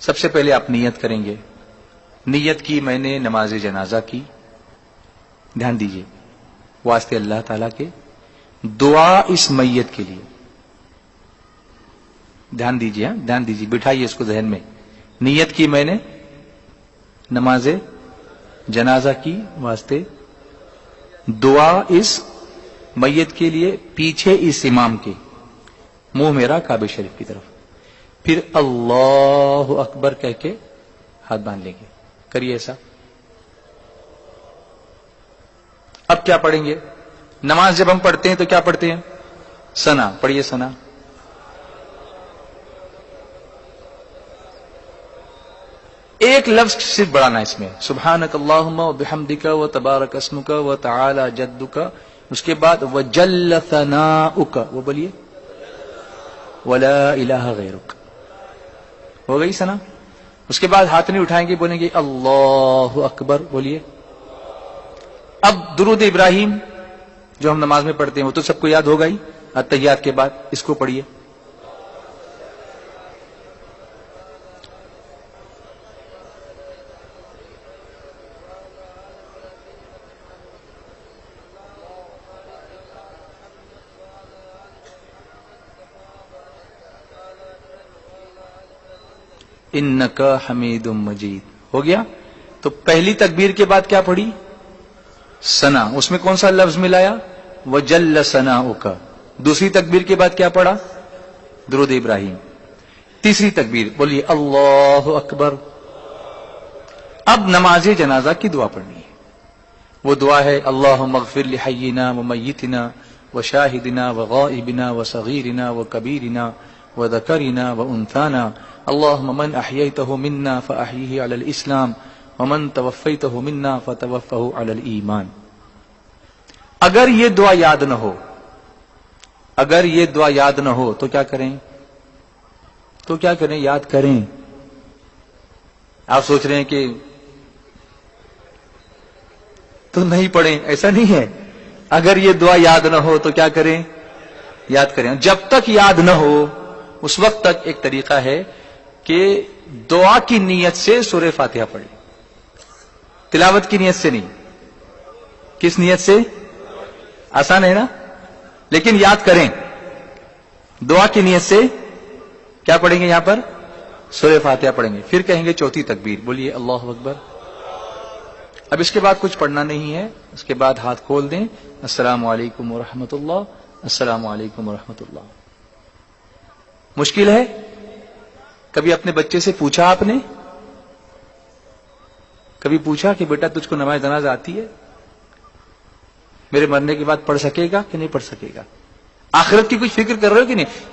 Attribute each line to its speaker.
Speaker 1: سب سے پہلے آپ نیت کریں گے. نیت کی میں نے نماز جنازہ کی. دھیان دیجیے واسطے اللہ تعالی کے. دعا اس میت کے لیے. دھیان دیجیے دھیان دیجیے بٹھائیے اس کو ذہن میں. نیت کی میں نے نماز جنازہ کی واسطے. دعا اس میت کے لیے پیچھے اس امام کے. منہ میرا کعبہ شریف کی طرف. پھر اللہ اکبر کہہ کے ہاتھ باندھ لیں گے. کریے ایسا. اب کیا پڑھیں گے؟ نماز جب ہم پڑھتے ہیں تو کیا پڑھتے ہیں؟ ثنا. پڑھیے ثنا. ایک لفظ صرف بڑھانا اس میں. سبحانک اللہم و بحمدک و تبارک اسمک و تعالی جدک. اس کے بعد وجل ثناؤک. وہ بولیے ولا الہ غیرک. ہو گئی ثنا. اس کے بعد ہاتھ نہیں اٹھائیں گے, بولیں گے اللہ اکبر. بولیے. اب درود ابراہیم جو ہم نماز میں پڑھتے ہیں وہ تو سب کو یاد ہوگا ہی. التحیات کے بعد اس کو پڑھیے. انکا حمید مجید. ہو گیا. تو پہلی تکبیر کے بعد کیا پڑھی؟ ثنا. اس میں کون سا لفظ ملایا؟ وجل ثناؤک. دوسری تکبیر کے بعد کیا پڑھا؟ درود ابراہیم. تیسری تکبیر بولیے اللہ اکبر. اب نماز جنازہ کی دعا پڑھنی ہے. وہ دعا ہے اللہم اغفر لحینا ومیتنا وشاہدنا وغائبنا وصغیرنا وکبیرنا وذکرنا وانثانا اللہم من احییتہ منا فاحیہ علی الاسلام ومن توفیتہ منا فتوفہ علی الایمان. اگر یہ دعا یاد نہ ہو, اگر یہ دعا یاد نہ ہو تو کیا کریں؟ تو کیا کریں؟ یاد کریں. آپ سوچ رہے ہیں کہ تو نہیں پڑھیں, ایسا نہیں ہے. اگر یہ دعا یاد نہ ہو تو کیا کریں؟ یاد کریں. جب تک یاد نہ ہو اس وقت تک ایک طریقہ ہے کہ دعا کی نیت سے سورہ فاتحہ پڑھیں. تلاوت کی نیت سے نہیں. کس نیت سے؟ آسان ہے نا. لیکن یاد کریں. دعا کی نیت سے کیا پڑھیں گے؟ یہاں پر سورہ فاتحہ پڑھیں گے. پھر کہیں گے چوتھی تکبیر. بولیے اللہ اکبر. اب اس کے بعد کچھ پڑھنا نہیں ہے. اس کے بعد ہاتھ کھول دیں. السلام علیکم ورحمۃ اللہ. السلام علیکم ورحمۃ اللہ. مشکل ہے؟ کبھی اپنے بچے سے پوچھا آپ نے؟ کبھی پوچھا کہ بیٹا تجھ کو نماز جنازہ آتی ہے؟ میرے مرنے کے بعد پڑھ سکے گا کہ نہیں پڑھ سکے گا؟ آخرت کی کچھ فکر کر رہے ہو کہ نہیں؟